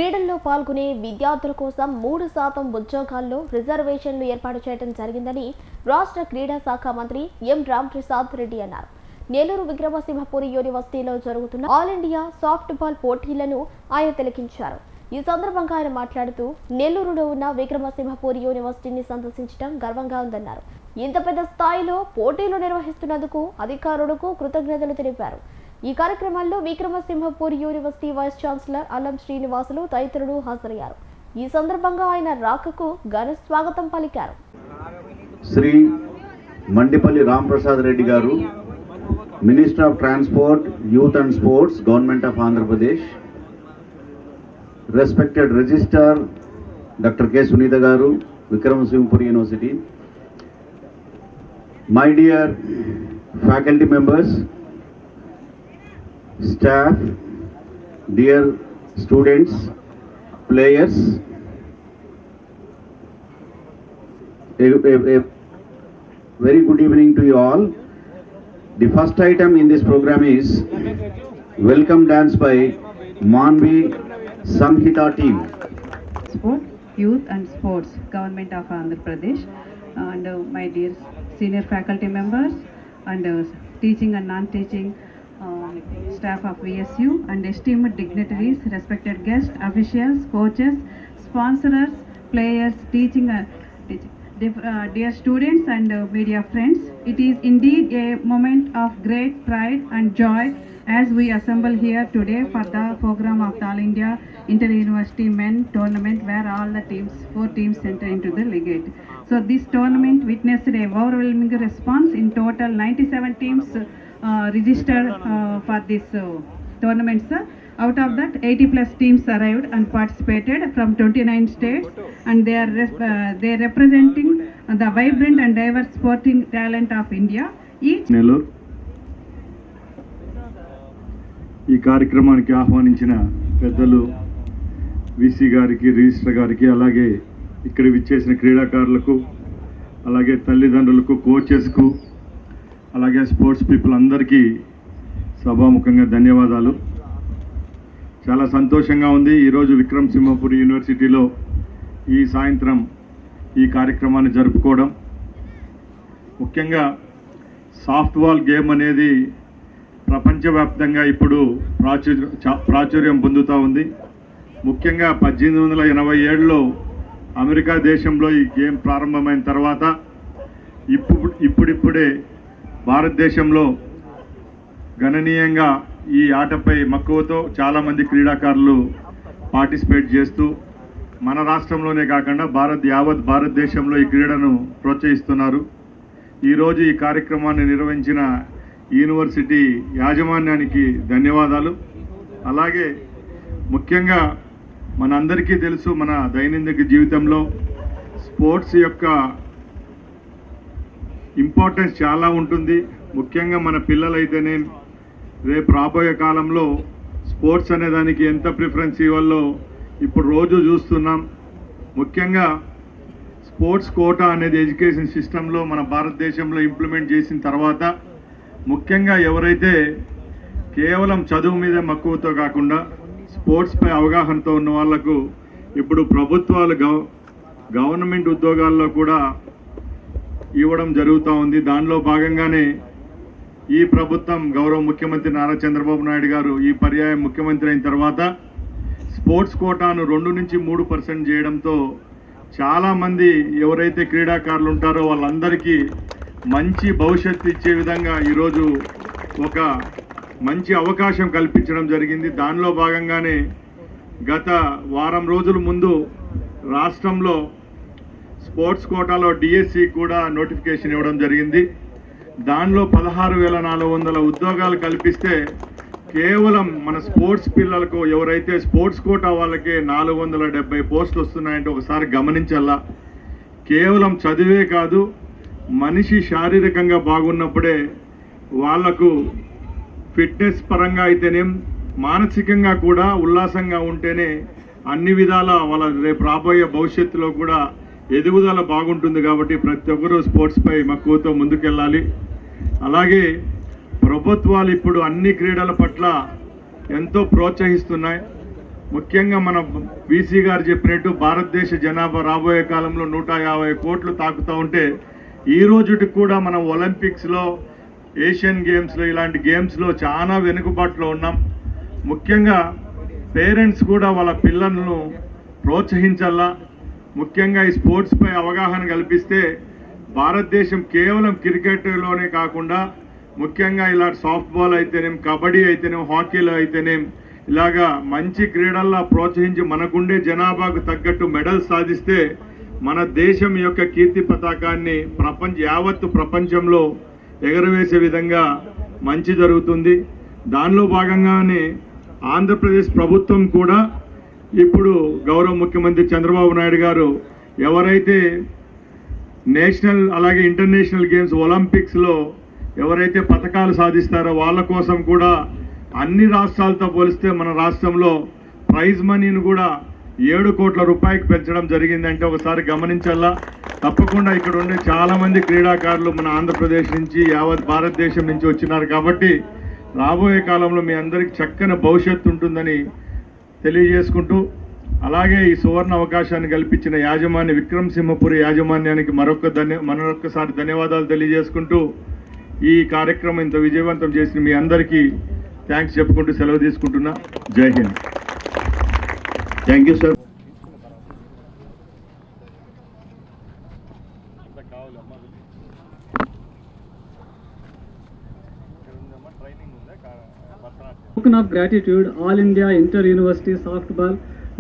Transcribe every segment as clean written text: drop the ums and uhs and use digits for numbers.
క్రీడల్లో పాల్గొనే విద్యార్థుల కోసం 3% ఉద్యోగాల్లో రిజర్వేషన్లు ఏర్పాటు చేయడం జరిగిందని రాష్ట్ర క్రీడా శాఖ మంత్రి ఎం రామప్రసాద్ రెడ్డి అన్నారు. నెల్లూరు విక్రమసింహపురి యూనివర్సిటీలో జరుగుతున్న ఆల్ ఇండియా సాఫ్ట్ బాల్ పోటీలను ఆయన తిలకించారు. ఈ సందర్భంగా ఆయన మాట్లాడుతూ నెల్లూరులో ఉన్న విక్రమసింహపురి యూనివర్సిటీని సందర్శించడం గర్వంగా ఉందన్నారు. ఇంత పెద్ద స్థాయిలో పోటీలు నిర్వహిస్తున్నందుకు అధికారులకు కృతజ్ఞతలు తెలిపారు. ఈ కార్యక్రమంలో విక్రమసింహపురి యూనివర్సిటీ వైస్ ఛాన్సలర్ అల్లం శ్రీనివాసులు తదితరులు హాజరయ్యారు. ఈ సందర్భంగా ఆయన రాకకు ఘన స్వాగతం పలికారు. శ్రీ మండిపల్లి రామప్రసాద్ రెడ్డి గారు, minister of transport, youth and sports, government of Andhra Pradesh. Respected registrar doctor K Sunitha గారు, Vikramasimhapuri university. My dear faculty members, staff, dear students, players, a very good evening to you all. The first item in this program is welcome dance by Manvi Samhita team. Sport, Youth and Sports, Government of Andhra Pradesh, and my dear senior faculty members and teaching and non-teaching staff of VSU and esteemed dignitaries, respected guests, officials, coaches, sponsors, players, dear students and media friends. It is indeed a moment of great pride and joy as we assemble here today for the program of the All India Inter-University Men Tournament, where all the teams, 4 teams enter into the legate. So this tournament witnessed a overwhelming response. In total 97 teams registered for this tournament, sir. Out of that, 80 plus teams arrived and participated from 29 states, and they are representing the vibrant and diverse sporting talent of India. Nellore ఈ కార్యక్రమానికి ఆహ్వానించిన పెద్దలు VC గారికి, register గారికి, అలాగే ఇక్కడ విచ్చేసిన క్రీడాకారులకు, అలాగే తల్లిదండ్రులకు, కోచెస్కు, అలాగే స్పోర్ట్స్ పీపుల్ అందరికీ సభాముఖంగా ధన్యవాదాలు. చాలా సంతోషంగా ఉంది ఈరోజు విక్రమసింహపురి యూనివర్సిటీలో ఈ సాయంత్రం ఈ కార్యక్రమాన్ని జరుపుకోవడం. ముఖ్యంగా సాఫ్ట్ బాల్ గేమ్ అనేది ప్రపంచవ్యాప్తంగా ఇప్పుడు ప్రాచుర్యం పొందుతూ ఉంది. ముఖ్యంగా 1887లో అమెరికా దేశంలో ఈ గేమ్ ప్రారంభమైన తర్వాత ఇప్పుడిప్పుడే భారతదేశంలో గణనీయంగా ఈ ఆటపై మక్కువతో చాలామంది క్రీడాకారులు పార్టిసిపేట్ చేస్తూ మన రాష్ట్రంలోనే కాకుండా యావత్ భారతదేశంలో ఈ క్రీడను ప్రోత్సహిస్తున్నారు. ఈరోజు ఈ కార్యక్రమాన్ని నిర్వహించిన యూనివర్సిటీ యాజమాన్యానికి ధన్యవాదాలు. అలాగే ముఖ్యంగా మనందరికీ తెలుసు, మన దైనందిక జీవితంలో స్పోర్ట్స్ యొక్క ఇంపార్టెన్స్ చాలా ఉంటుంది. ముఖ్యంగా మన పిల్లలైతేనే రేపు రాబోయే కాలంలో స్పోర్ట్స్ అనే దానికి ఎంత ప్రిఫరెన్స్ ఇవ్వాలో ఇప్పుడు రోజు చూస్తున్నాం. ముఖ్యంగా స్పోర్ట్స్ కోటా అనేది ఎడ్యుకేషన్ సిస్టంలో మన భారతదేశంలో ఇంప్లిమెంట్ చేసిన తర్వాత ముఖ్యంగా ఎవరైతే కేవలం చదువు మీద మక్కువతో కాకుండా స్పోర్ట్స్పై అవగాహనతో ఉన్న వాళ్లకు ఇప్పుడు ప్రభుత్వాలు గవర్నమెంట్ ఉద్యోగాల్లో కూడా ఇవ్వడం జరుగుతూ ఉంది. దానిలో భాగంగానే ఈ ప్రభుత్వం గౌరవ ముఖ్యమంత్రి నారా చంద్రబాబు నాయుడు గారు ఈ పర్యాయం ముఖ్యమంత్రి అయిన తర్వాత స్పోర్ట్స్ కోటాను 2 నుంచి 3% చేయడంతో చాలామంది ఎవరైతే క్రీడాకారులు ఉంటారో వాళ్ళందరికీ మంచి భవిష్యత్తు ఇచ్చే విధంగా ఈరోజు ఒక మంచి అవకాశం కల్పించడం జరిగింది. దానిలో భాగంగానే గత వారం రోజుల ముందు రాష్ట్రంలో స్పోర్ట్స్ కోటాలో డిఎస్సి కూడా నోటిఫికేషన్ ఇవ్వడం జరిగింది. దానిలో 16,400 ఉద్యోగాలు కల్పిస్తే కేవలం మన స్పోర్ట్స్ పిల్లలకు ఎవరైతే స్పోర్ట్స్ కోటా వాళ్ళకే 470 పోస్టులు వస్తున్నాయంటే ఒకసారి గమనించాలా. కేవలం చదివే కాదు, మనిషి శారీరకంగా బాగున్నప్పుడే వాళ్లకు ఫిట్నెస్ పరంగా అయితేనేం, మానసికంగా కూడా ఉల్లాసంగా ఉంటేనే అన్ని విధాల వాళ్ళ రేపు రాబోయే భవిష్యత్తులో కూడా ఎదుగుదల బాగుంటుంది. కాబట్టి ప్రతి ఒక్కరూ స్పోర్ట్స్పై మక్కువతో ముందుకెళ్ళాలి. అలాగే ప్రభుత్వాలు ఇప్పుడు అన్ని క్రీడల పట్ల ఎంతో ప్రోత్సహిస్తున్నాయి. ముఖ్యంగా మన వీసీ గారు చెప్పినట్టు భారతదేశ జనాభా రాబోయే కాలంలో 150 కోట్లు తాకుతూ ఉంటే ఈ రోజుకి కూడా మనం ఒలింపిక్స్లో, ఏషియన్ గేమ్స్లో, ఇలాంటి గేమ్స్లో చాలా వెనుకబాటులో ఉన్నాం. ముఖ్యంగా పేరెంట్స్ కూడా వాళ్ళ పిల్లలను ప్రోత్సహించాలా. ముఖ్యంగా ఈ స్పోర్ట్స్పై అవగాహన కల్పిస్తే భారతదేశం కేవలం క్రికెట్లోనే కాకుండా ముఖ్యంగా ఇలా సాఫ్ట్ బాల్ అయితేనేం, కబడ్డీ అయితేనేం, హాకీలో అయితేనేం ఇలాగా మంచి క్రీడల్లో ప్రోత్సహించి మనకుండే జనాభాకు తగ్గట్టు మెడల్స్ సాధిస్తే మన దేశం యొక్క కీర్తి పతాకాన్ని యావత్తు ప్రపంచంలో ఎగరవేసే విధంగా మంచి జరుగుతుంది. దానిలో భాగంగానే ఆంధ్రప్రదేశ్ ప్రభుత్వం కూడా ఇప్పుడు గౌరవ ముఖ్యమంత్రి చంద్రబాబు నాయుడు గారు ఎవరైతే నేషనల్ అలాగే ఇంటర్నేషనల్ గేమ్స్ ఒలింపిక్స్లో ఎవరైతే పథకాలు సాధిస్తారో వాళ్ళ కోసం కూడా అన్ని రాష్ట్రాలతో పోలిస్తే మన రాష్ట్రంలో ప్రైజ్ మనీని కూడా 7 కోట్ల రూపాయలకు పెంచడం జరిగిందంటే ఒకసారి గమనించాలా. తప్పకుండా ఇక్కడ ఉండే చాలా మంది క్రీడాకారులు మన ఆంధ్రప్రదేశ్ నుంచి, యావత్ భారతదేశం నుంచి వచ్చినారు కాబట్టి రాబోయే కాలంలో మీ అందరికీ చక్కని భవిష్యత్తు ఉంటుందని తెలియజేసుకుంటూ, అలాగే ఈ సువర్ణ అవకాశాన్ని కల్పించిన యాజమాన్య విక్రమసింహపురి యాజమాన్యానికి మరొక్కసారి ధన్యవాదాలు తెలియజేసుకుంటూ ఈ కార్యక్రమం ఇంత విజయవంతం చేసిన మీ అందరికీ థ్యాంక్స్ చెప్పుకుంటూ సెలవు తీసుకుంటున్నా. జై Hind. Thank you, sir. Token of gratitude, All India Inter-University Softball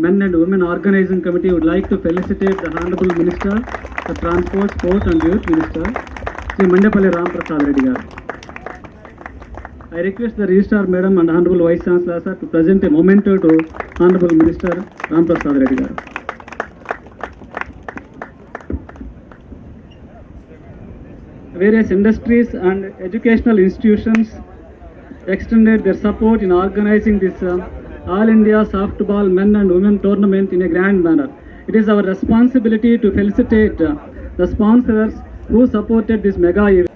Men and Women Organizing Committee would like to felicitate the Honorable Minister, the Transport, Sport and Youth Minister, Sri Mandapalli Ram Prasad Reddy garu. I request the Registrar Madam and Honorable Vice Chancellor sir to present a memento to Honorable Minister Ram Prasad Reddy garu. Various industries and educational institutions extended their support in organizing this All India Softball Men and Women tournament in a grand manner. It is our responsibility to felicitate the sponsors who supported this mega event.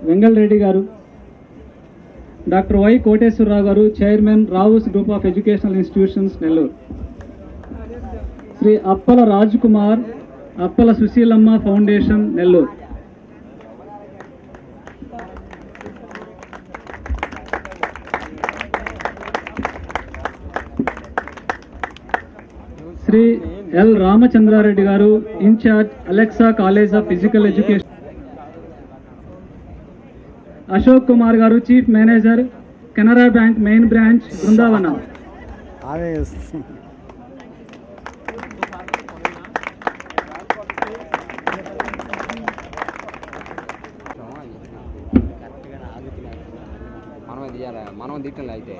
Vengala Reddy గారు, doctor Y Koteswara Rao గారు, chairman Rao's group of educational institutions Nellore, Shri Appala Raj Kumar, Appala Susheelamma foundation Nellore, Shri L Ramachandra Reddy గారు, incharge Alexa college of physical education, Ashok Kumar గారు, chief manager Canara bank main branch Brindavan, మనం తిట్టలే అయితే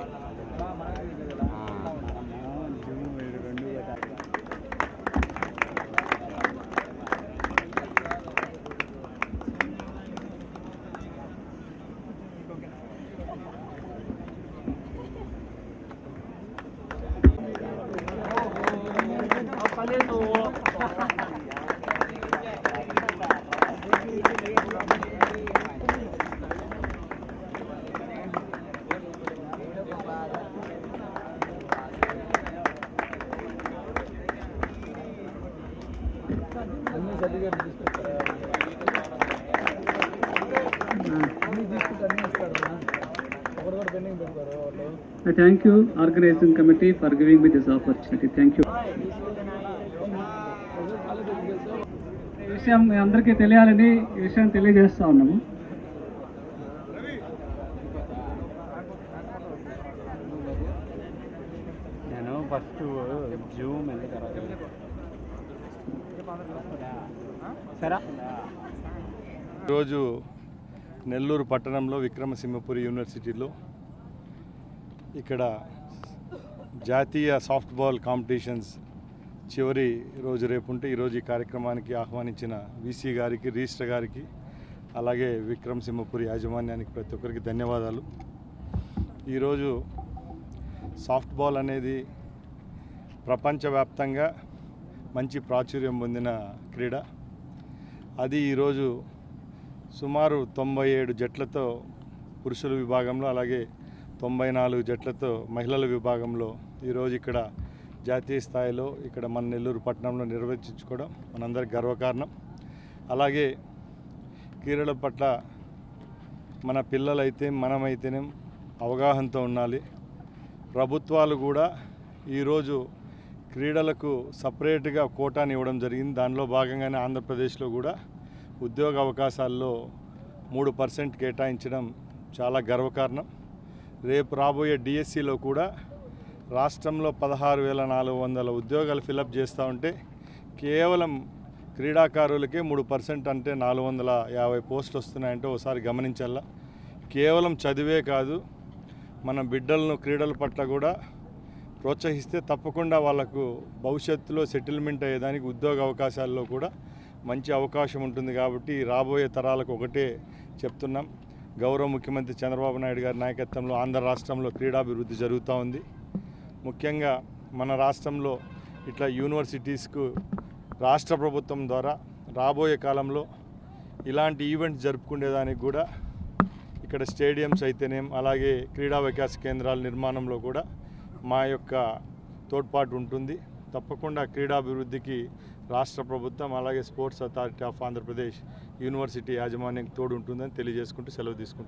I thank you, organizing committee, for giving me this opportunity. Thank you. ఈ విషయం మీ అందరికీ తెలియాలని ఈ విషయం తెలియజేస్తా ఉన్నాము. నేను ఫస్ట్ జూమ్ ఈరోజు నెల్లూరు పట్టణంలో విక్రమసింహపురి యూనివర్సిటీలో ఇక్కడ జాతీయ సాఫ్ట్బాల్ కాంపిటీషన్స్ చివరి రోజు రేపు ఉంటే ఈరోజు ఈ కార్యక్రమానికి ఆహ్వానించిన వీసీ గారికి, రిజిస్టర్ గారికి, అలాగే విక్రమ్ సింహపురి యాజమాన్యానికి ప్రతి ఒక్కరికి ధన్యవాదాలు. ఈరోజు సాఫ్ట్బాల్ అనేది ప్రపంచవ్యాప్తంగా మంచి ప్రాచుర్యం పొందిన క్రీడ. అది ఈరోజు సుమారు 97 జట్లతో పురుషుల విభాగంలో, అలాగే 94 జట్లతో మహిళల విభాగంలో ఈరోజు ఇక్కడ జాతీయ స్థాయిలో ఇక్కడ మన నెల్లూరు పట్టణంలో నిర్వహించుకోవడం మనందరికి గర్వకారణం. అలాగే క్రీడల పట్ల మన పిల్లలైతే మనమైతేనే అవగాహనతో ఉండాలి. ప్రభుత్వాలు కూడా ఈరోజు క్రీడలకు సపరేట్గా కోటాని ఇవ్వడం జరిగింది. దానిలో భాగంగానే ఆంధ్రప్రదేశ్లో కూడా ఉద్యోగ అవకాశాల్లో 3% కేటాయించడం చాలా గర్వకారణం. రేపు రాబోయే డిఎస్సిలో కూడా రాష్ట్రంలో 16,400 ఉద్యోగాలు ఫిలప్ చేస్తూ ఉంటే కేవలం క్రీడాకారులకే 3% అంటే 450 పోస్టులు వస్తున్నాయంటే ఒకసారి గమనించాలా. కేవలం చదివే కాదు, మన బిడ్డలను క్రీడల పట్ల కూడా ప్రోత్సహిస్తే తప్పకుండా వాళ్ళకు భవిష్యత్తులో సెటిల్మెంట్ అయ్యేదానికి ఉద్యోగ అవకాశాల్లో కూడా మంచి అవకాశం ఉంటుంది. కాబట్టి రాబోయే తరాలకు ఒకటే చెప్తున్నాం, గౌరవ ముఖ్యమంత్రి చంద్రబాబు నాయుడు గారి నాయకత్వంలో ఆంధ్ర రాష్ట్రంలో క్రీడాభివృద్ధి జరుగుతూ ఉంది. ముఖ్యంగా మన రాష్ట్రంలో ఇట్లా యూనివర్సిటీస్కు రాష్ట్ర ప్రభుత్వం ద్వారా రాబోయే కాలంలో ఇలాంటి ఈవెంట్స్ జరుపుకునేదానికి కూడా ఇక్కడ స్టేడియంస్ అయితేనేం, అలాగే క్రీడా వికాస కేంద్రాల నిర్మాణంలో కూడా మా యొక్క తోడ్పాటు ఉంటుంది. తప్పకుండా క్రీడాభివృద్ధికి రాష్ట్ర ప్రభుత్వం, అలాగే sports authority of Andhra Pradesh university యాజమాన్యం తోడు ఉంటుందని తెలియజేసుకుంటూ సెలవు తీసుకుంటున్నాను.